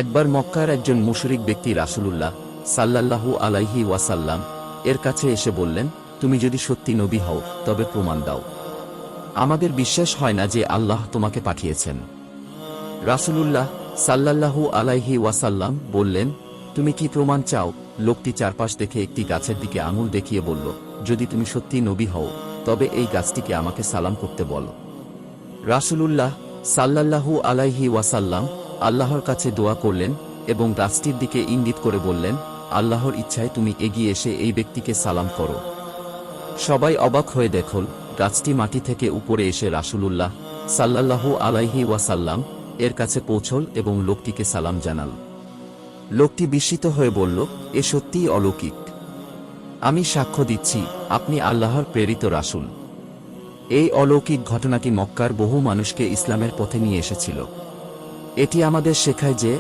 একবার মক্কার একজন মুশরিক ব্যক্তি রাসূলুল্লাহ সাল্লাল্লাহু আলাইহি ওয়াসাল্লাম এর কাছে এসে বললেন, তুমি যদি সত্যি নবী হও তবে প্রমাণ দাও। আমাদের বিশ্বাস হয় না যে আল্লাহ তোমাকে পাঠিয়েছেন। রাসূলুল্লাহ সাল্লাল্লাহু আলাইহি ওয়াসাল্লাম বললেন, তুমি কি প্রমাণ চাও? লোকটি চারপাশ দেখে একটি গাছের দিকে আঙুল দেখিয়ে বলল, যদি তুমি সত্যি নবী হও তবে এই গাছটিকে আমাকে সালাম করতে বলো। রাসূলুল্লাহ সাল্লাল্লাহু আলাইহি ওয়াসাল্লাম আল্লাহর কাছে দোয়া করলেন এবং গাছটির দিকে ইঙ্গিত করে বললেন, আল্লাহর ইচ্ছায় তুমি এগিয়ে এসে এই ব্যক্তিকে সালাম করো। সবাই অবাক হয়ে দেখল, গাছটি মাটি থেকে উপরে এসে রাসূলুল্লাহ সাল্লাল্লাহু আলাইহি ওয়াসাল্লাম এর কাছে পৌঁছল এবং লোকটিকে সালাম জানাল। লোকটি বিস্মিত হয়ে বলল, এ সত্যিই অলৌকিক। আমি সাক্ষ্য দিচ্ছি আপনি আল্লাহর প্রেরিত রাসূল। এই অলৌকিক ঘটনাটি মক্কার বহু মানুষকে ইসলামের পথে নিয়ে এসেছিল। এটি আমাদের শেখায় যে